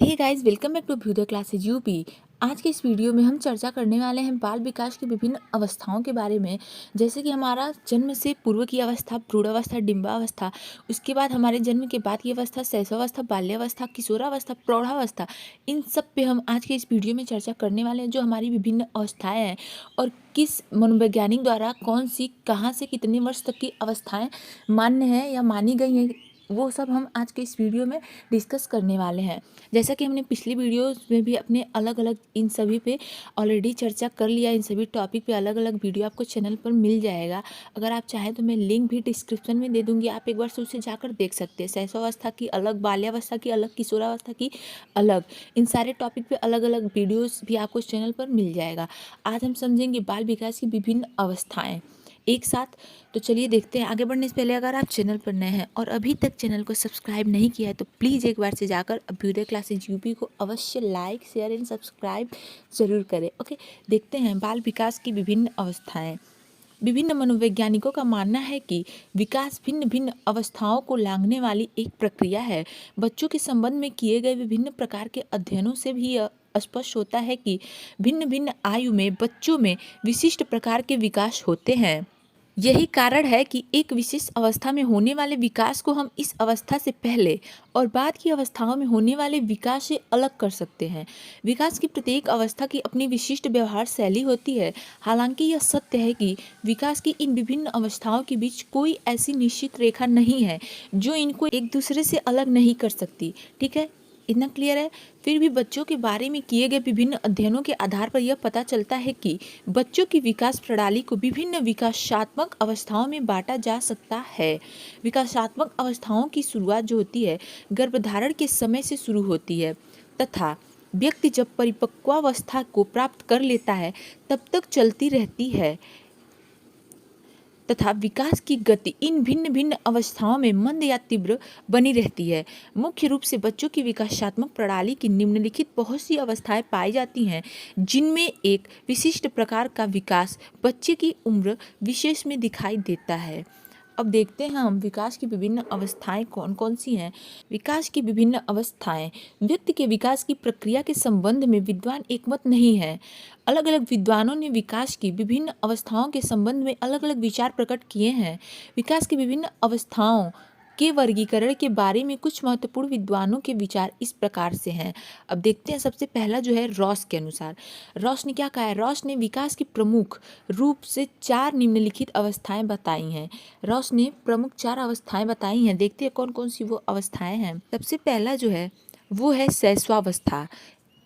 Hey guys, welcome back to Abhyudaya classes UP. आज के इस वीडियो में हम चर्चा करने वाले हैं बाल विकास की विभिन्न अवस्थाओं के बारे में। जैसे कि हमारा जन्म से पूर्व की अवस्था, प्रौढ़ावस्था, डिंबावस्था, उसके बाद हमारे जन्म के बाद की अवस्था शैशवावस्था, बाल्यावस्था, किशोरावस्था, प्रौढ़ावस्था। इन सब पे हम आज के इस वीडियो में चर्चा करने वाले हैं, जो हमारी विभिन्न अवस्थाएँ हैं और किस मनोवैज्ञानिक द्वारा कौन सी, कहाँ से, कितने वर्ष तक की अवस्थाएँ मान्य हैं या मानी गई हैं, वो सब हम आज के इस वीडियो में डिस्कस करने वाले हैं। जैसा कि हमने पिछली वीडियोस में भी अपने अलग अलग इन सभी पे ऑलरेडी चर्चा कर लिया। इन सभी टॉपिक पे अलग अलग वीडियो आपको चैनल पर मिल जाएगा। अगर आप चाहें तो मैं लिंक भी डिस्क्रिप्शन में दे दूंगी, आप एक बार से उसे जाकर देख सकते हैं। शैशवावस्था की अलग, बाल्यावस्था की अलग, किशोरावस्था की अलग, इन सारे टॉपिक पे अलग अलग वीडियोज़ भी आपको इस चैनल पर मिल जाएगा। आज हम समझेंगे बाल विकास की विभिन्न अवस्थाएँ एक साथ। तो चलिए देखते हैं। आगे बढ़ने से पहले अगर आप चैनल पर नए हैं और अभी तक चैनल को सब्सक्राइब नहीं किया है तो प्लीज़ एक बार से जाकर अभ्युदय क्लासेज यूपी को अवश्य लाइक, शेयर एंड सब्सक्राइब जरूर करें। ओके, देखते हैं बाल विकास की विभिन्न अवस्थाएं। विभिन्न मनोवैज्ञानिकों का मानना है कि विकास भिन्न भिन्न अवस्थाओं को लांघने वाली एक प्रक्रिया है। बच्चों के संबंध में किए गए विभिन्न प्रकार के अध्ययनों से भी यह स्पष्ट होता है कि भिन्न भिन्न आयु में बच्चों में विशिष्ट प्रकार के विकास होते हैं। यही कारण है कि एक विशेष अवस्था में होने वाले विकास को हम इस अवस्था से पहले और बाद की अवस्थाओं में होने वाले विकास से अलग कर सकते हैं। विकास की प्रत्येक अवस्था की अपनी विशिष्ट व्यवहार शैली होती है। हालांकि यह सत्य है कि विकास की इन विभिन्न अवस्थाओं के बीच कोई ऐसी निश्चित रेखा नहीं है जो इनको एक दूसरे से अलग नहीं कर सकती। ठीक है, इतना क्लियर है। फिर भी बच्चों के बारे में किए गए विभिन्न अध्ययनों के आधार पर यह पता चलता है कि बच्चों की विकास प्रणाली को विभिन्न विकासात्मक अवस्थाओं में बांटा जा सकता है। विकासात्मक अवस्थाओं की शुरुआत जो होती है गर्भधारण के समय से शुरू होती है तथा व्यक्ति जब परिपक्वावस्था को प्राप्त कर लेता है तब तक चलती रहती है तथा विकास की गति इन भिन्न भिन्न अवस्थाओं में मंद या तीव्र बनी रहती है। मुख्य रूप से बच्चों की विकासात्मक प्रणाली की निम्नलिखित बहुत सी अवस्थाएं पाई जाती हैं, जिनमें एक विशिष्ट प्रकार का विकास बच्चे की उम्र विशेष में दिखाई देता है। अब देखते हैं हम विकास की विभिन्न अवस्थाएं कौन कौन सी हैं। विकास की विभिन्न अवस्थाएं। व्यक्ति के विकास की प्रक्रिया के संबंध में विद्वान एकमत नहीं है। अलग अलग विद्वानों ने विकास की विभिन्न अवस्थाओं के संबंध में अलग अलग विचार प्रकट किए हैं। विकास की विभिन्न अवस्थाओं के वर्गीकरण के बारे में कुछ महत्वपूर्ण विद्वानों के विचार इस प्रकार से हैं। अब देखते हैं। सबसे पहला जो है रॉस के अनुसार, रॉस ने क्या कहा है? रॉस ने विकास की प्रमुख रूप से 4 निम्नलिखित अवस्थाएं बताई हैं। रॉस ने प्रमुख 4 अवस्थाएं बताई हैं। देखते हैं कौन कौन सी वो अवस्थाएं हैं। सबसे पहला जो है वो है शैशवावस्था।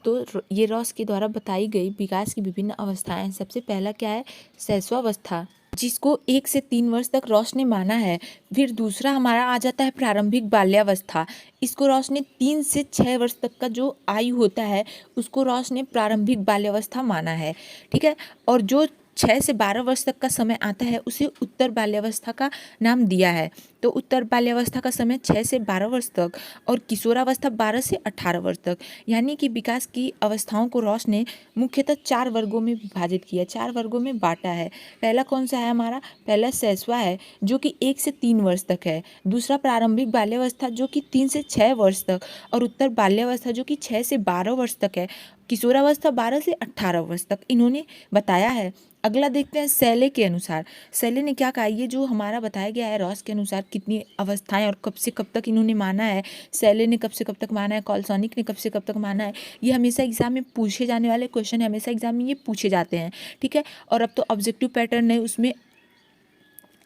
तो ये रॉस के द्वारा बताई गई विकास की विभिन्न अवस्थाएं। सबसे पहला क्या है? शैशवावस्था, जिसको 1 से 3 वर्ष तक रॉस ने माना है। फिर दूसरा हमारा आ जाता है प्रारंभिक बाल्यावस्था। इसको रॉस ने 3 से 6 वर्ष तक का जो आयु होता है उसको रॉस ने प्रारंभिक बाल्यावस्था माना है। ठीक है, और जो 6 से 12 वर्ष तक का समय आता है उसे उत्तर बाल्यावस्था का नाम दिया है। तो उत्तर बाल्यावस्था का समय 6 से 12 वर्ष तक और किशोरावस्था 12 से 18 वर्ष तक। यानी कि विकास की अवस्थाओं को रॉस ने मुख्यतः 4 वर्गों में विभाजित किया, 4 वर्गों में बांटा है। पहला कौन सा है हमारा? पहला शैशवा है जो कि 1 से 3 वर्ष तक है। दूसरा प्रारंभिक बाल्यावस्था जो कि 3 से 6 वर्ष तक, और उत्तर बाल्यावस्था जो कि 6 से 12 वर्ष तक है। किशोरावस्था 12 से 18 वर्ष तक इन्होंने बताया है। अगला देखते हैं शैले के अनुसार। शैले ने क्या कहा? ये जो हमारा बताया गया है रॉस के अनुसार कितनी अवस्थाएं और कब से कब तक इन्होंने माना है, शैले ने कब से कब तक माना है, कॉल्सॉनिक ने कब से कब तक माना है, ये हमेशा एग्जाम में पूछे जाने वाले क्वेश्चन है। हमेशा एग्जाम में ये पूछे जाते हैं। ठीक है, और अब तो ऑब्जेक्टिव पैटर्न है, उसमें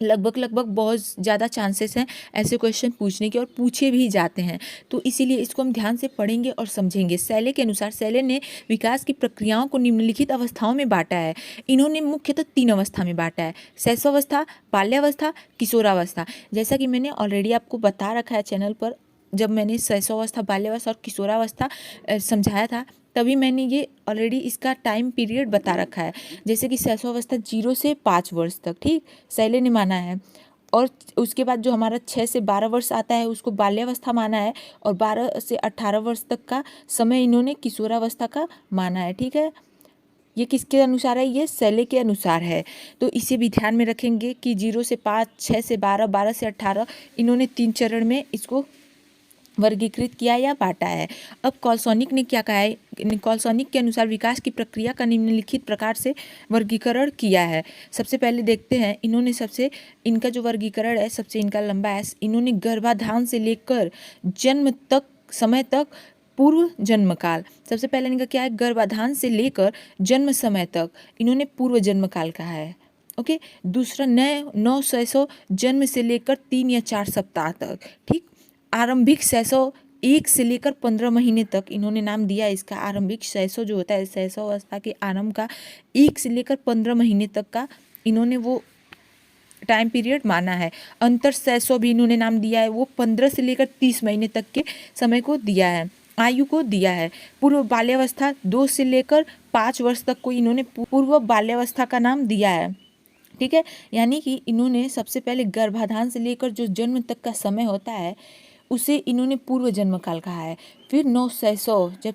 लगभग बहुत ज़्यादा चांसेस हैं ऐसे क्वेश्चन पूछने के, और पूछे भी जाते हैं। तो इसीलिए इसको हम ध्यान से पढ़ेंगे और समझेंगे। शैले के अनुसार शैले ने विकास की प्रक्रियाओं को निम्नलिखित अवस्थाओं में बांटा है। इन्होंने मुख्यतः 3 अवस्था में बांटा है: शैशवावस्था, बाल्यावस्था, किशोरावस्था। जैसा कि मैंने ऑलरेडी आपको बता रखा है चैनल पर, जब मैंने शैशवावस्था, बाल्यावस्था और किशोरावस्था समझाया था तभी मैंने ये ऑलरेडी इसका टाइम पीरियड बता रखा है। जैसे कि शैशवावस्था 0 से 5 वर्ष तक, ठीक, शैले ने माना है। और उसके बाद जो हमारा 6 से 12 वर्ष आता है उसको बाल्यावस्था माना है, और 12 से 18 वर्ष तक का समय इन्होंने किशोरावस्था का माना है। ठीक है, ये किसके अनुसार है? ये शैले के अनुसार है। तो इसे भी ध्यान में रखेंगे कि 0 से 5, 6 से 12, 12 से 18, इन्होंने 3 चरण में इसको वर्गीकृत किया या बांटा है। अब कॉल्सोनिक ने क्या कहा है, कॉल्सोनिक के अनुसार विकास की प्रक्रिया का निम्नलिखित प्रकार से वर्गीकरण किया है। सबसे पहले देखते हैं, इन्होंने सबसे इनका जो वर्गीकरण है सबसे इनका लंबा है। इन्होंने गर्भाधान से लेकर जन्म तक समय तक पूर्व जन्म काल, सबसे पहले इनका क्या है, गर्भाधान से लेकर जन्म समय तक इन्होंने पूर्व जन्म काल कहा है। ओके, दूसरा 900 जन्म से लेकर 3 या 4 सप्ताह तक। ठीक, आरंभिक शैशव 1 से लेकर 15 महीने तक इन्होंने नाम दिया इसका। आरंभिक शैशव जो होता है, शैशव अवस्था के आरंभ का 1 से लेकर 15 महीने तक का इन्होंने वो टाइम पीरियड माना है। अंतर शैशव भी इन्होंने नाम दिया है, वो 15 से लेकर 30 महीने तक के समय को दिया है, आयु को दिया है। पूर्व बाल्यावस्था 2 से लेकर 5 वर्ष तक को इन्होंने पूर्व बाल्यावस्था का नाम दिया है। ठीक है, यानी कि इन्होंने सबसे पहले गर्भाधान से लेकर जो जन्म तक का समय होता है उसे इन्होंने पूर्व जन्म काल कहा है। फिर 900 जब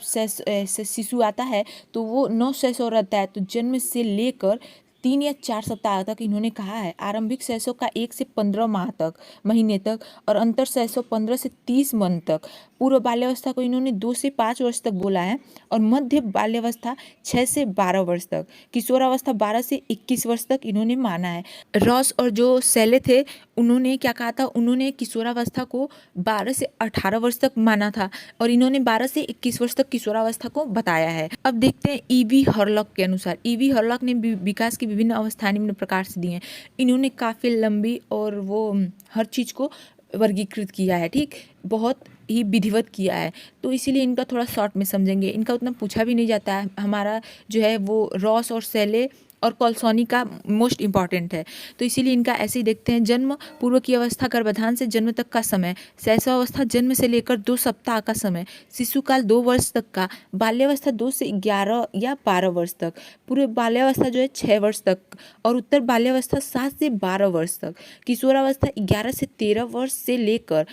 शिशु आता है तो वो 900 रहता है, तो जन्म से लेकर 3 या 4 सप्ताह तक इन्होंने कहा है। आरंभिक शैशव का 1 से 15 माह तक महीने तक, और अंतर शैशव 15 से 30 मन तक। पूर्व बाल्यावस्था को इन्होंने 2 से 5 वर्ष तक बोला है, और मध्य बाल्यावस्था 6 से 12 वर्ष तक। किशोरावस्था 12 से 21 वर्ष तक इन्होंने माना है। रॉस और जो सेले थे उन्होंने क्या कहा था, उन्होंने किशोरावस्था को 12 से 18 वर्ष तक माना था, और इन्होंने 12 से 21 वर्ष तक किशोरावस्था को बताया है। अब देखते हैं ईवी हॉरलॉक के अनुसार। ईवी हॉरलॉक ने विकास की विभिन्न अवस्थाएं निम्न प्रकार से दी हैं। इन्होंने काफ़ी लंबी और वो हर चीज़ को वर्गीकृत किया है। ठीक, बहुत ही विधिवत किया है, तो इसीलिए इनका थोड़ा शॉर्ट में समझेंगे। इनका उतना पूछा भी नहीं जाता है। हमारा जो है वो रॉस और सेले और कॉल्सोनी का मोस्ट इम्पॉर्टेंट है, तो इसीलिए इनका ऐसे ही देखते हैं। जन्म पूर्व की अवस्था गर्भाधान से जन्म तक का समय, शैशव अवस्था जन्म से लेकर 2 सप्ताह का समय, शिशुकाल 2 वर्ष तक का, बाल्यावस्था 2 से 11 या 12 वर्ष तक, पूर्व बाल्यावस्था जो है 6 वर्ष तक, और उत्तर बाल्यावस्था 7 से 12 वर्ष तक, किशोरावस्था 11 से 13 वर्ष से लेकर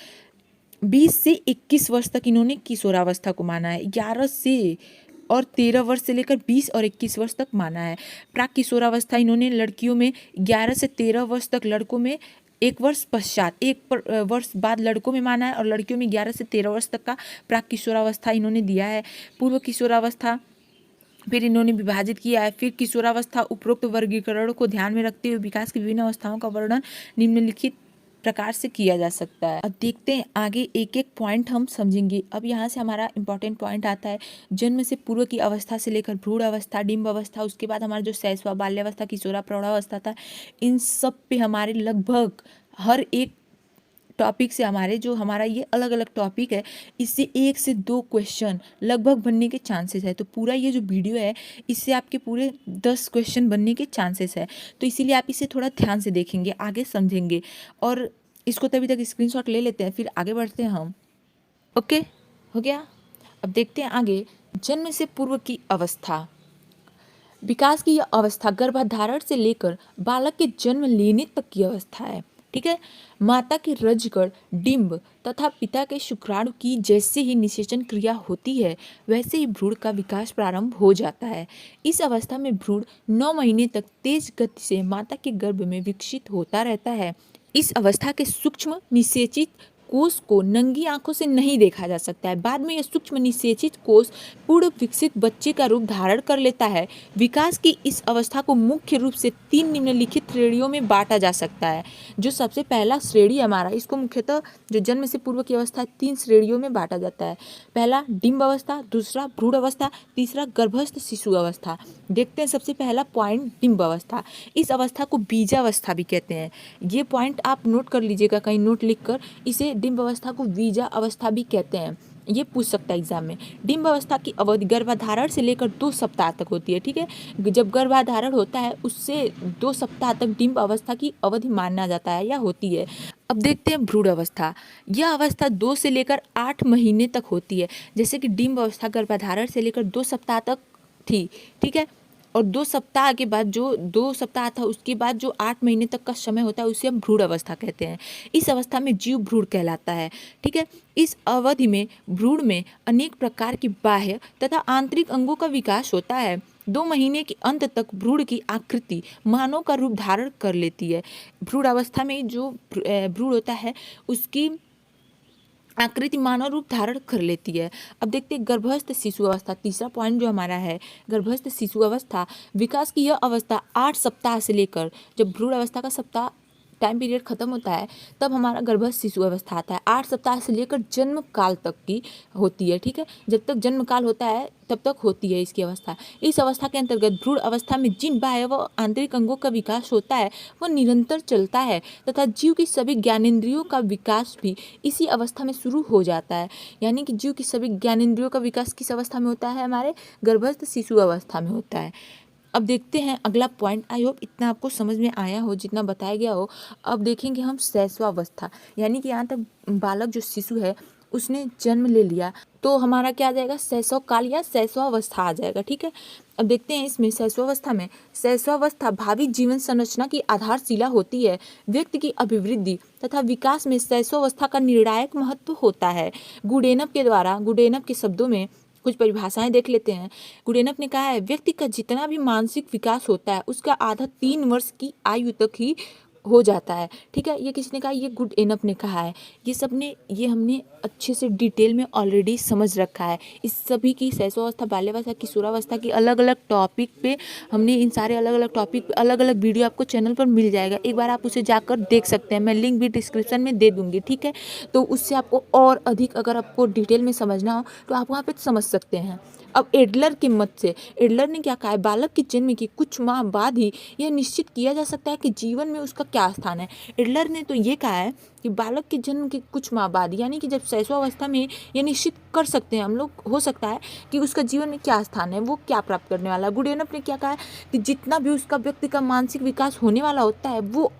20 से 21 वर्ष तक इन्होंने किशोरावस्था को माना है। 11 से और 13 वर्ष से लेकर 20 और 21 वर्ष तक माना है। प्राक किशोरावस्था इन्होंने लड़कियों में 11 से 13 वर्ष तक, लड़कों में 1 वर्ष पश्चात, 1 वर्ष बाद लड़कों में माना है, और लड़कियों में 11 से 13 वर्ष तक का प्राक किशोरावस्था इन्होंने दिया है। पूर्व किशोरावस्था फिर इन्होंने विभाजित किया है। फिर किशोरावस्था उपरोक्त वर्गीकरण को ध्यान में रखते हुए विकास की विभिन्न अवस्थाओं का वर्णन निम्नलिखित प्रकार से किया जा सकता है। अब देखते हैं आगे, एक एक पॉइंट हम समझेंगे। अब यहाँ से हमारा इंपॉर्टेंट पॉइंट आता है, जन्म से पूर्व की अवस्था से लेकर भ्रूण अवस्था, डिम्ब अवस्था, उसके बाद हमारा जो शैशव, बाल्यावस्था, किशोरा, प्रौढ़ावस्था था, इन सब पे हमारे लगभग हर एक टॉपिक से हमारा ये अलग अलग टॉपिक है, इससे 1 से 2 क्वेश्चन लगभग बनने के चांसेस है। तो पूरा ये जो वीडियो है इससे आपके पूरे 10 क्वेश्चन बनने के चांसेस है, तो इसीलिए आप इसे थोड़ा ध्यान से देखेंगे, आगे समझेंगे। और इसको तभी तक स्क्रीनशॉट ले लेते हैं, फिर आगे बढ़ते हैं हम। ओके, हो गया। अब देखते हैं आगे, जन्म से पूर्व की अवस्था। विकास की यह अवस्था गर्भाधारण से लेकर बालक के जन्म लेने तक की अवस्था है। ठीक है, माता के रजकण, डिंब तथा पिता के शुक्राणु की जैसे ही निषेचन क्रिया होती है वैसे ही भ्रूण का विकास प्रारंभ हो जाता है। इस अवस्था में भ्रूण 9 महीने तक तेज गति से माता के गर्भ में विकसित होता रहता है। इस अवस्था के सूक्ष्म निषेचित कोष को नंगी आंखों से नहीं देखा जा सकता है। बाद में यह सूक्ष्म निषेचित कोष पूर्ण विकसित बच्चे का रूप धारण कर लेता है। विकास की इस अवस्था को मुख्य रूप से 3 निम्नलिखित श्रेणियों में बांटा जा सकता है। जो सबसे पहला श्रेणी हमारा, इसको मुख्यतः जो जन्म से पूर्व की अवस्था 3 श्रेणियों में बांटा जाता है। पहला डिंब अवस्था, दूसरा भ्रूण अवस्था, तीसरा गर्भस्थ शिशु अवस्था। देखते हैं सबसे पहला पॉइंट, डिंब अवस्था। इस अवस्था को बीजावस्था भी कहते हैं। ये पॉइंट आप नोट कर लीजिएगा कहीं नोट लिखकर। इसे डिंब अवस्था को बीजा अवस्था भी कहते हैं, ये पूछ सकता है एग्जाम में। डिंब अवस्था की अवधि गर्भाधारण से लेकर 2 सप्ताह तक होती है। ठीक है, जब गर्भाधारण होता है उससे 2 सप्ताह तक डिंब अवस्था की अवधि माना जाता है या होती है। अब देखते हैं भ्रूण अवस्था। यह अवस्था 2 से लेकर 8 महीने तक होती है। जैसे कि डिंब अवस्था गर्भाधारण से लेकर 2 सप्ताह तक थी, ठीक है, और 2 सप्ताह के बाद जो 2 सप्ताह था उसके बाद जो 8 महीने तक का समय होता है उसे हम भ्रूण अवस्था कहते हैं। इस अवस्था में जीव भ्रूण कहलाता है। ठीक है, इस अवधि में भ्रूण में अनेक प्रकार की बाह्य तथा आंतरिक अंगों का विकास होता है। 2 महीने के अंत तक भ्रूण की आकृति मानव का रूप धारण कर लेती है। भ्रूण अवस्था में जो भ्रूण होता है उसकी आकृति मानव रूप धारण कर लेती है। अब देखते हैं गर्भस्थ शिशु अवस्था, तीसरा पॉइंट जो हमारा है, गर्भस्थ शिशु अवस्था। विकास की यह अवस्था 8 सप्ताह से लेकर, जब भ्रूण अवस्था का सप्ताह टाइम पीरियड खत्म होता है तब हमारा गर्भस्थ शिशु अवस्था आता है। 8 सप्ताह से लेकर जन्म काल तक की होती है, ठीक है। जब तक जन्म काल होता है तब तक होती है इसकी अवस्था। इस अवस्था के अंतर्गत भ्रूण अवस्था में जिन बाह्य व आंतरिक अंगों का विकास होता है वह निरंतर चलता है तथा जीव की सभी ज्ञानेंद्रियों का विकास भी इसी अवस्था में शुरू हो जाता है। यानी कि जीव की सभी ज्ञानेंद्रियों का विकास किस अवस्था में होता है? हमारे गर्भस्थ शिशु अवस्था में होता है। अब देखते हैं अगला पॉइंट। आई होप इतना आपको समझ में आया हो जितना बताया गया हो। अब देखेंगे हम शैशवावस्था, यानी कि यहाँ तक बालक जो शिशु है उसने जन्म ले लिया तो हमारा क्या आ जाएगा? शैशव काल या शैशवावस्था आ जाएगा, ठीक है। अब देखते हैं इसमें शैशवावस्था में, शैशवावस्था भावी जीवन संरचना की आधारशिला होती है। व्यक्ति की अभिवृद्धि तथा विकास में शैशवावस्था का निर्णायक महत्व होता है। गुडेनफ के द्वारा, गुडेनफ के शब्दों में कुछ परिभाषाएं देख लेते हैं। गुडेनफ ने कहा है व्यक्ति का जितना भी मानसिक विकास होता है उसका आधा 3 वर्ष की आयु तक ही हो जाता है, ठीक है। ये किसने कहा? ये गुडेनफ ने कहा है। ये हमने अच्छे से डिटेल में ऑलरेडी समझ रखा है। इस सभी की शैशवावस्था, बाल्यावस्था, किशोरावस्था की अलग अलग टॉपिक पे हमने इन सारे अलग अलग टॉपिक पे अलग अलग वीडियो आपको चैनल पर मिल जाएगा। एक बार आप उसे जाकर देख सकते हैं, मैं लिंक भी डिस्क्रिप्शन में दे दूँगी, ठीक है। तो उससे आपको और अधिक अगर आपको डिटेल में समझना हो तो आप वहाँ पे समझ सकते हैं। अब एडलर के मत से, एडलर ने क्या कहा है? बालक के जन्म के कुछ माह बाद ही यह निश्चित किया जा सकता है कि जीवन में उसका क्या स्थान है। एडलर ने तो ये कहा है कि बालक के जन्म के कुछ माह बाद, यानी कि जब शैशवावस्था में ये निश्चित कर सकते हैं हम लोग, हो सकता है कि उसका जीवन में क्या स्थान है, वो क्या प्राप्त करने वाला है। गुडेनफ ने क्या कहा है कि जितना भी उसका व्यक्ति का मानसिक विकास होने वाला होता है वो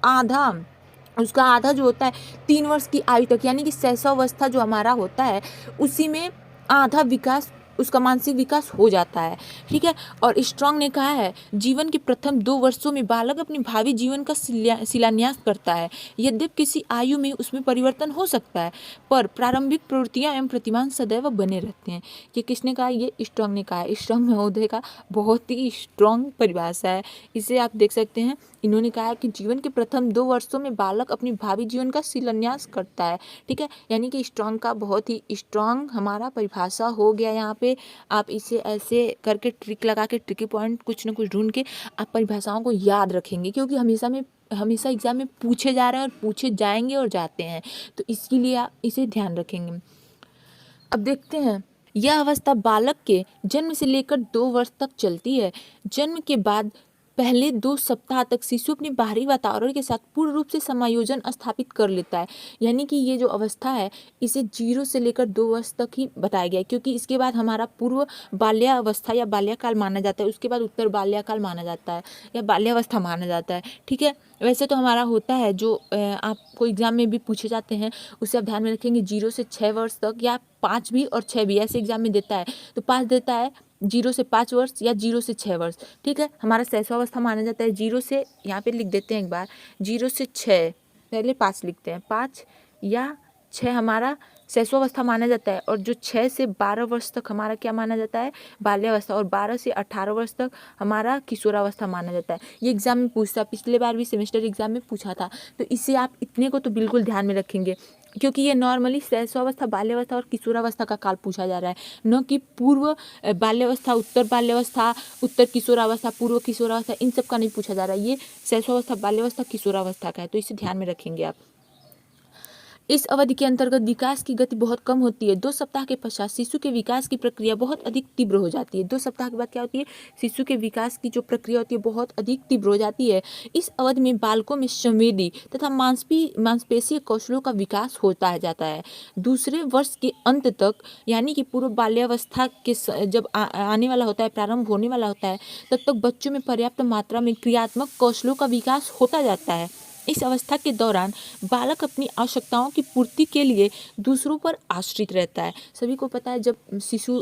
उसका आधा जो होता है 3 वर्ष की आयु तक, यानी कि शैशवावस्था जो हमारा होता है उसी में आधा विकास, उसका मानसिक विकास हो जाता है, ठीक है। और स्ट्रॉन्ग ने कहा है जीवन के प्रथम 2 वर्षों में बालक अपनी भावी जीवन का शिलान्यास करता है। यद्यपि किसी आयु में उसमें परिवर्तन हो सकता है पर प्रारंभिक प्रवृत्तियां एवं प्रतिमान सदैव बने रहते हैं। ये किसने कहा? ये स्ट्रॉन्ग ने कहा है। स्ट्रॉन्ग महोदय का बहुत ही स्ट्रॉन्ग परिभाषा है, इसे आप देख सकते हैं। इन्होंने कहा है कि जीवन के प्रथम 2 वर्षों में बालक अपनी भावी जीवन का शिलान्यास करता है, ठीक है। यानी कि स्ट्रॉन्ग का बहुत ही स्ट्रॉन्ग हमारा परिभाषा हो गया। यहाँ पे आप इसे ऐसे करके ट्रिक लगा के, ट्रिकी पॉइंट कुछ न कुछ ढूंढ के आप परिभाषाओं को याद रखेंगे, क्योंकि हमेशा एग्जाम में पूछे जा रहे हैं और पूछे जाएंगे और जाते हैं, तो इसके लिए आप इसे ध्यान रखेंगे। अब देखते हैं, यह अवस्था बालक के जन्म से लेकर 2 वर्ष तक चलती है। जन्म के बाद पहले 2 सप्ताह तक शिशु अपने बाहरी वातावरण के साथ पूर्ण रूप से समायोजन स्थापित कर लेता है। यानी कि ये जो अवस्था है इसे 0 से लेकर 2 वर्ष तक ही बताया गया है, क्योंकि इसके बाद हमारा पूर्व बाल्यावस्था या बाल्यकाल माना जाता है, उसके बाद उत्तर बाल्यकाल माना जाता है या बाल्यावस्था माना जाता है, ठीक है। वैसे तो हमारा होता है जो आपको एग्जाम में भी पूछे जाते हैं, उसे आप ध्यान में रखेंगे 0 से 6 वर्ष तक, या 5 भी और 6 भी, ऐसे एग्जाम में देता है। तो 5 देता है 0 से 5 वर्ष या 0 से 6 वर्ष, ठीक है। हमारा शैशवावस्था माना जाता है 0 से, यहाँ पे लिख देते हैं एक बार, 0 से 6, पहले 5 लिखते हैं, 5 या 6 हमारा शैशवावस्था माना जाता है। और जो 6 से 12 वर्ष तक हमारा क्या माना जाता है? बाल्यावस्था। और 12 से 18 वर्ष तक हमारा किशोरावस्था माना जाता है। ये एग्जाम में पूछता, पिछले बार भी सेमेस्टर एग्जाम में पूछा था, तो इससे आप इतने को तो बिल्कुल ध्यान में रखेंगे, क्योंकि ये नॉर्मली शैशवावस्था, बाल्यावस्था और किशोरावस्था का काल पूछा जा रहा है, न कि पूर्व बाल्यावस्था, उत्तर किशोरावस्था, पूर्व किशोरावस्था, इन सब का नहीं पूछा जा रहा है। ये शैशवावस्था, बाल्यावस्था, किशोरावस्था का है, तो इसे ध्यान में रखेंगे आप। इस अवधि के अंतर्गत विकास की गति बहुत कम होती है। 2 सप्ताह के पश्चात शिशु के विकास की प्रक्रिया बहुत अधिक तीव्र हो जाती है। 2 सप्ताह के बाद क्या होती है? शिशु के विकास की जो प्रक्रिया होती है बहुत अधिक तीव्र हो जाती है। इस अवधि में बालकों में संवेदी तथा मांसपेशीय कौशलों का विकास होता जाता है। दूसरे वर्ष के अंत तक, यानी कि पूर्व बाल्यावस्था के जब आने वाला होता है, प्रारंभ होने वाला होता है, तब तक बच्चों में पर्याप्त मात्रा में क्रियात्मक कौशलों का विकास होता जाता है। इस अवस्था के दौरान बालक अपनी आवश्यकताओं की पूर्ति के लिए दूसरों पर आश्रित रहता है। सभी को पता है जब शिशु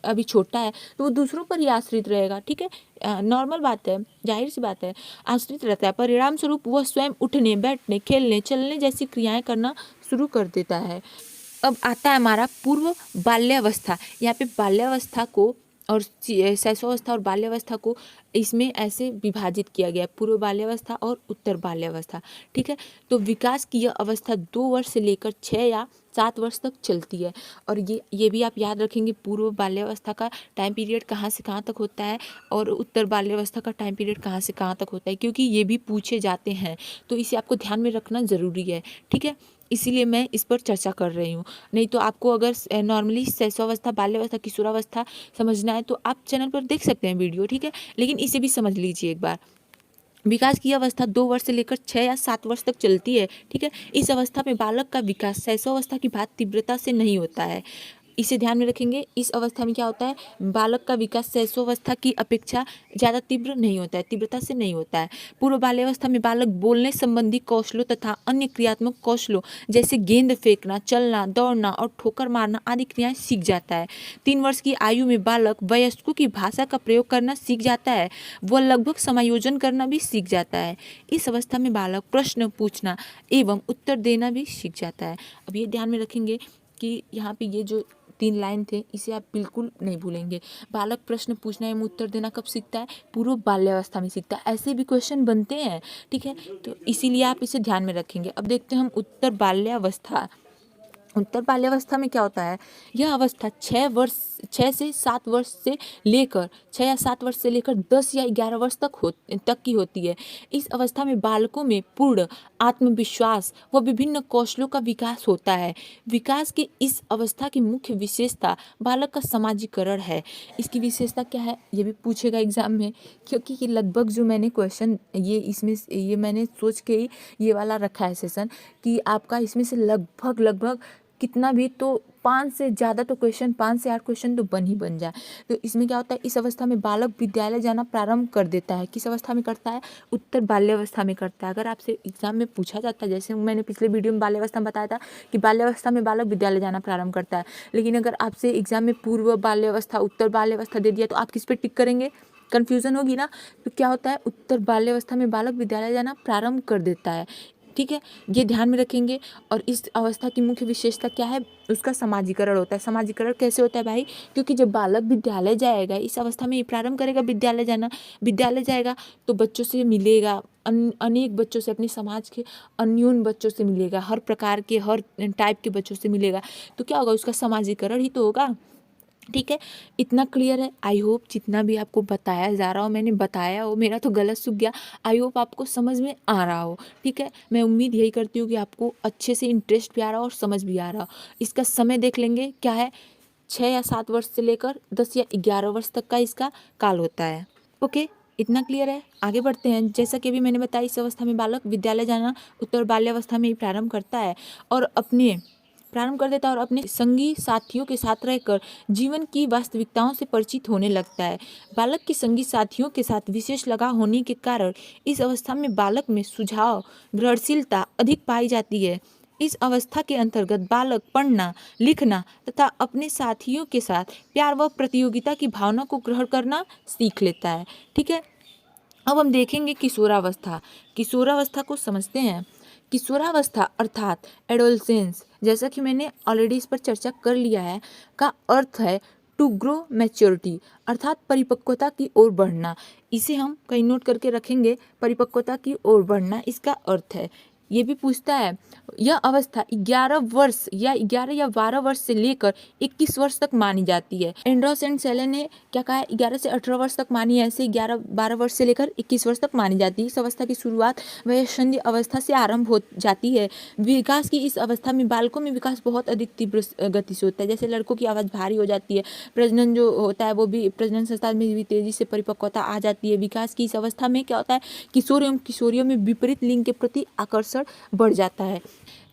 अभी छोटा है तो वो दूसरों पर ही आश्रित रहेगा, ठीक है। नॉर्मल बात है, जाहिर सी बात है, आश्रित रहता है। परिणाम स्वरूप वह स्वयं उठने, बैठने, खेलने, चलने जैसी क्रियाएं करना शुरू कर देता है। अब आता है हमारा पूर्व बाल्यावस्था। यहाँ पे बाल्यावस्था को और शैशवावस्था और बाल्यावस्था को इसमें ऐसे विभाजित किया गया है, पूर्व बाल्यावस्था और उत्तर बाल्यावस्था। ठीक है, तो विकास की यह अवस्था 2 वर्ष से लेकर 6 या 7 वर्ष तक चलती है। और ये भी आप याद रखेंगे, पूर्व बाल्यावस्था का टाइम पीरियड कहाँ से कहाँ तक होता है और उत्तर बाल्यावस्था का टाइम पीरियड कहाँ से कहाँ तक होता है, क्योंकि ये भी पूछे जाते हैं, तो इसे आपको ध्यान में रखना ज़रूरी है। ठीक है, इसीलिए मैं इस पर चर्चा कर रही हूँ। नहीं तो आपको अगर नॉर्मली शैशवावस्था, बाल्यावस्था, किशोरावस्था समझना है तो आप चैनल पर देख सकते हैं वीडियो। ठीक है, लेकिन इसे भी समझ लीजिए एक बार। विकास की अवस्था 2 वर्ष से लेकर 6 या 7 वर्ष तक चलती है। ठीक है, इस अवस्था में बालक का विकास शैशवावस्था की भांति तीव्रता से नहीं होता है। इसे ध्यान में रखेंगे, इस अवस्था में क्या होता है, बालक का विकास शैशवावस्था की अपेक्षा ज़्यादा तीव्र नहीं होता है, तीव्रता से नहीं होता है। पूर्व बाल्यावस्था में बालक बोलने संबंधी कौशलों तथा अन्य क्रियात्मक कौशलों जैसे गेंद फेंकना, चलना, दौड़ना और ठोकर मारना आदि क्रियाएं सीख जाता है। 3 वर्ष की आयु में बालक वयस्कों की भाषा का प्रयोग करना सीख जाता है। वह लगभग समायोजन करना भी सीख जाता है। इस अवस्था में बालक प्रश्न पूछना एवं उत्तर देना भी सीख जाता है। अब ये ध्यान में रखेंगे कि यहाँ पे ये जो 3 लाइन थे, इसे आप बिल्कुल नहीं भूलेंगे। बालक प्रश्न पूछना एवं उत्तर देना कब सीखता है, पूर्व बाल्यावस्था में सीखता है। ऐसे भी क्वेश्चन बनते हैं। ठीक है, तो इसीलिए आप इसे ध्यान में रखेंगे। अब देखते हैं हम उत्तर बाल्यावस्था। उत्तर बाल्यावस्था में क्या होता है, यह अवस्था 6 से 7 वर्ष से लेकर 6 या 7 वर्ष से लेकर 10 या 11 वर्ष तक की होती है। इस अवस्था में बालकों में पूर्ण आत्मविश्वास व विभिन्न कौशलों का विकास होता है। विकास की इस अवस्था की मुख्य विशेषता बालक का समाजीकरण है। इसकी विशेषता क्या है, ये भी पूछेगा एग्जाम में, क्योंकि ये लगभग जो मैंने क्वेश्चन ये मैंने सोच के ही ये वाला रखा है सेशन, कि आपका इसमें से लगभग कितना भी तो 5 से ज़्यादा तो क्वेश्चन, 5 से 8 क्वेश्चन तो बन जाए। तो इसमें क्या होता है, इस अवस्था में बालक विद्यालय जाना प्रारंभ कर देता है। किस अवस्था में करता है, उत्तर बाल्यावस्था में करता है। अगर आपसे एग्जाम में पूछा जाता है, जैसे मैंने पिछले वीडियो में बाल्यावस्था में बताया था कि बाल्यावस्था में बालक विद्यालय जाना प्रारंभ करता है, लेकिन अगर आपसे एग्जाम में पूर्व बाल्यावस्था, उत्तर बाल्यावस्था दे दिया तो आप किस पे टिक करेंगे, कन्फ्यूज़न होगी ना। तो क्या होता है, उत्तर बाल्यावस्था में बालक विद्यालय जाना प्रारंभ कर देता है। ठीक है, ये ध्यान में रखेंगे। और इस अवस्था की मुख्य विशेषता क्या है, उसका समाजीकरण होता है। समाजीकरण कैसे होता है भाई, क्योंकि जब बालक विद्यालय जाएगा, इस अवस्था में ये प्रारंभ करेगा विद्यालय जाना, विद्यालय जाएगा तो बच्चों से मिलेगा, अनेक बच्चों से, अपने समाज के अन्योन बच्चों से मिलेगा, हर प्रकार के, हर टाइप के बच्चों से मिलेगा। तो क्या होगा, उसका समाजीकरण ही तो होगा। ठीक है, इतना क्लियर है। आई होप जितना भी आपको बताया जा रहा हो, मैंने बताया हो, मेरा तो गलत सूख गया, आई होप आपको समझ में आ रहा हो। ठीक है, मैं उम्मीद यही करती हूँ कि आपको अच्छे से इंटरेस्ट भी आ रहा हो और समझ भी आ रहा हो। इसका समय देख लेंगे, क्या है, 6 या 7 वर्ष से लेकर 10 या 11 वर्ष तक का इसका काल होता है। ओके, इतना क्लियर है। आगे बढ़ते हैं। जैसा कि अभी मैंने बताया, इस अवस्था में बालक विद्यालय जाना उत्तर बाल्यावस्था में ही प्रारंभ करता है और प्रारंभ कर देता है और अपने संगी साथियों के साथ रहकर जीवन की वास्तविकताओं से परिचित होने लगता है। बालक के संगी साथियों के साथ विशेष लगाव होने के कारण इस अवस्था में बालक में सुझाव ग्रहणशीलता अधिक पाई जाती है। इस अवस्था के अंतर्गत बालक पढ़ना, लिखना तथा अपने साथियों के साथ प्यार व प्रतियोगिता की भावना को ग्रहण करना सीख लेता है। ठीक है, अब हम देखेंगे किशोरावस्था। किशोरावस्था को समझते हैं। किशोरावस्था अर्थात एडोलसेंस, जैसा कि मैंने ऑलरेडी इस पर चर्चा कर लिया है, का अर्थ है टू ग्रो मैच्योरिटी, अर्थात परिपक्वता की ओर बढ़ना। इसे हम कहीं नोट करके रखेंगे, परिपक्वता की ओर बढ़ना इसका अर्थ है। ये भी पूछता है, यह अवस्था 11 वर्ष या 11 या 12 वर्ष से लेकर 21 वर्ष तक मानी जाती है। एंड्रॉस एंड सेलन ने क्या कहा है, 11 से 18 वर्ष तक मानी है, ऐसे 11-12 वर्ष से लेकर 21 वर्ष तक मानी जाती है। इस अवस्था की शुरुआत वयस्क अवस्था से आरंभ हो जाती है। विकास की इस अवस्था में बालकों में विकास बहुत अधिक तीव्र गति से होता है। जैसे लड़कों की आवाज़ भारी हो जाती है, प्रजनन जो होता है वो भी, प्रजनन संस्था में भी तेजी से परिपक्वता आ जाती है। विकास की इस अवस्था में क्या होता है, किशोर एवं किशोरियों में विपरीत लिंग के प्रति आकर्षण बढ़ जाता है।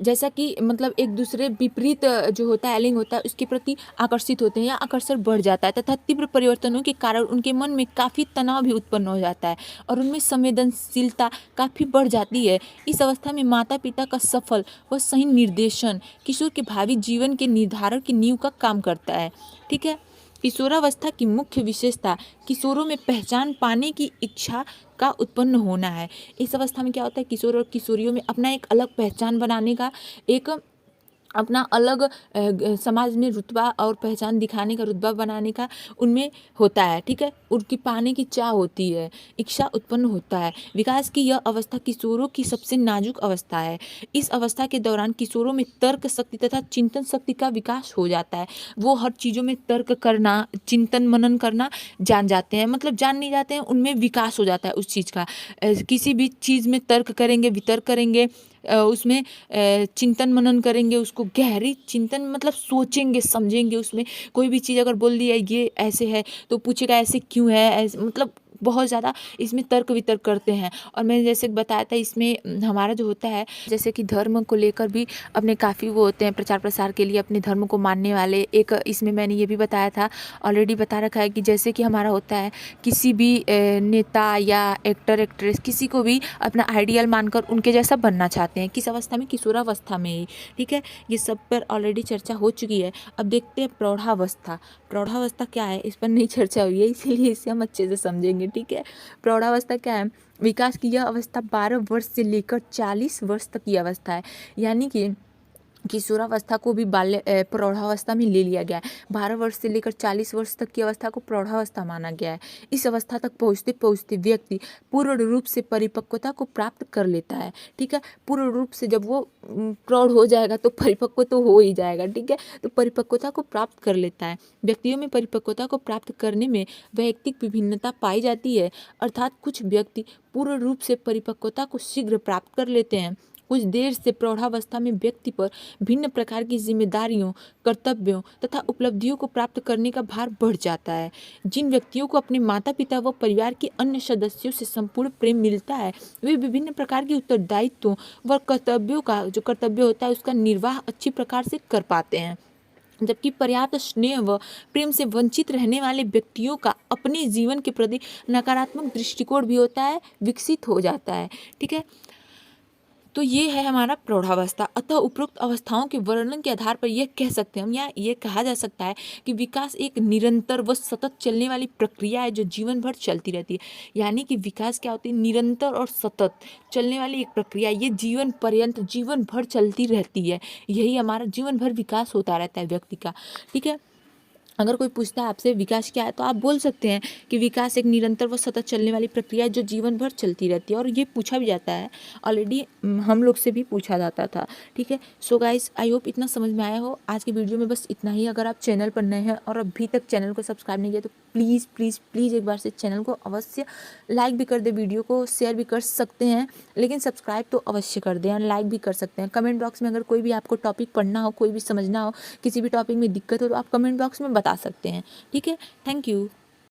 जैसा कि मतलब एक दूसरे विपरीत जो होता है, लिंग होता है, उसके प्रति आकर्षित होते हैं या आकर्षण बढ़ जाता है तथा तीव्र परिवर्तनों के कारण उनके मन में काफ़ी तनाव भी उत्पन्न हो जाता है और उनमें संवेदनशीलता काफ़ी बढ़ जाती है। इस अवस्था में माता पिता का सफल व सही निर्देशन किशोर के भावी जीवन के निर्धारण की नींव का काम करता है। ठीक है, किशोरावस्था की मुख्य विशेषता किशोरों में पहचान पाने की इच्छा का उत्पन्न होना है। इस अवस्था में क्या होता है, किशोर और किशोरियों में अपना एक अलग पहचान बनाने का एक अपना अलग समाज में रुतबा और पहचान दिखाने का, रुतबा बनाने का उनमें होता है, ठीक है। उनकी पाने की चाह होती है, इच्छा उत्पन्न होता है। विकास की यह अवस्था किशोरों की सबसे नाजुक अवस्था है। इस अवस्था के दौरान किशोरों में तर्क शक्ति तथा चिंतन शक्ति का विकास हो जाता है। वो हर चीज़ों में तर्क करना, चिंतन मनन करना जान जाते हैं, मतलब जान नहीं जाते हैं, उनमें विकास हो जाता है उस चीज़ का। किसी भी चीज़ में तर्क करेंगे, वितर्क करेंगे, उसमें चिंतन मनन करेंगे, उसको गहरी चिंतन मतलब सोचेंगे, समझेंगे। उसमें कोई भी चीज़ अगर बोल दिया ये ऐसे है तो पूछेगा ऐसे क्यों है, ऐसे मतलब बहुत ज़्यादा इसमें तर्क वितर्क करते हैं। और मैंने जैसे बताया था, इसमें हमारा जो होता है, जैसे कि धर्म को लेकर भी अपने काफ़ी वो होते हैं, प्रचार प्रसार के लिए अपने धर्म को मानने वाले। एक इसमें मैंने ये भी बताया था, ऑलरेडी बता रखा है, कि जैसे कि हमारा होता है किसी भी नेता या एक्टर एक्ट्रेस किसी को भी अपना आइडियल मानकर उनके जैसा बनना चाहते हैं। किस अवस्था में? किशोरावस्था में ही, ठीक है। ये सब पर ऑलरेडी चर्चा हो चुकी है। अब देखते हैं प्रौढ़ावस्था। प्रौढ़ावस्था क्या है, इस पर नहीं चर्चा हुई है, इसीलिए इसे हम अच्छे से समझेंगे, ठीक है। प्रौढ़ावस्था क्या है? विकास की यह अवस्था 12 वर्ष से लेकर 40 वर्ष तक की अवस्था है। यानी कि किशोरावस्था को भी प्रौढ़ावस्था में ले लिया गया है। 12 वर्ष से लेकर 40 वर्ष तक की अवस्था को प्रौढ़ावस्था माना गया है। इस अवस्था तक पहुँचते पहुँचते व्यक्ति पूर्ण रूप से परिपक्वता को प्राप्त कर लेता है, ठीक है। पूर्ण रूप से जब वो प्रौढ़ हो जाएगा तो परिपक्व तो हो ही जाएगा, ठीक है। तो परिपक्वता को प्राप्त कर लेता है। व्यक्तियों में परिपक्वता को प्राप्त करने में वैयक्तिक विभिन्नता पाई जाती है, अर्थात कुछ व्यक्ति पूर्ण रूप से परिपक्वता को शीघ्र प्राप्त कर लेते हैं। कुछ देर से प्रौढ़ावस्था में व्यक्ति पर भिन्न प्रकार की जिम्मेदारियों, कर्तव्यों तथा उपलब्धियों को प्राप्त करने का भार बढ़ जाता है। जिन व्यक्तियों को अपने माता पिता व परिवार के अन्य सदस्यों से संपूर्ण प्रेम मिलता है, वे विभिन्न प्रकार के उत्तरदायित्वों व कर्तव्यों का जो कर्तव्य होता है उसका निर्वाह अच्छी प्रकार से कर पाते हैं। जबकि पर्याप्त स्नेह व प्रेम से वंचित रहने वाले व्यक्तियों का अपने जीवन के प्रति नकारात्मक दृष्टिकोण भी होता है, विकसित हो जाता है, ठीक है। तो ये है हमारा प्रौढ़ावस्था। अतः उपरोक्त अवस्थाओं के वर्णन के आधार पर यह कह सकते हैं हम, या ये कहा जा सकता है कि विकास एक निरंतर व सतत चलने वाली प्रक्रिया है जो जीवन भर चलती रहती है। यानी कि विकास क्या होती है? निरंतर और सतत चलने वाली एक प्रक्रिया, ये जीवन पर्यंत, जीवन भर चलती रहती है। यही हमारा जीवन भर विकास होता रहता है व्यक्ति का, ठीक है। अगर कोई पूछता है आपसे विकास क्या है, तो आप बोल सकते हैं कि विकास एक निरंतर व सतत चलने वाली प्रक्रिया है जो जीवन भर चलती रहती है। और ये पूछा भी जाता है, ऑलरेडी हम लोग से भी पूछा जाता था, ठीक है। सो गाइस, आई होप इतना समझ में आया हो। आज की वीडियो में बस इतना ही। अगर आप चैनल पर नए हैं और अभी तक चैनल को सब्सक्राइब नहीं किया तो प्लीज़ प्लीज़ प्लीज़ एक बार से चैनल को अवश्य लाइक भी कर दे, वीडियो को शेयर भी कर सकते हैं, लेकिन सब्सक्राइब तो अवश्य कर दें, और लाइक भी कर सकते हैं। कमेंट बॉक्स में अगर कोई भी आपको टॉपिक पढ़ना हो, कोई भी समझना हो, किसी भी टॉपिक में दिक्कत हो, तो आप कमेंट बॉक्स में बता सकते हैं, ठीक है। Thank you.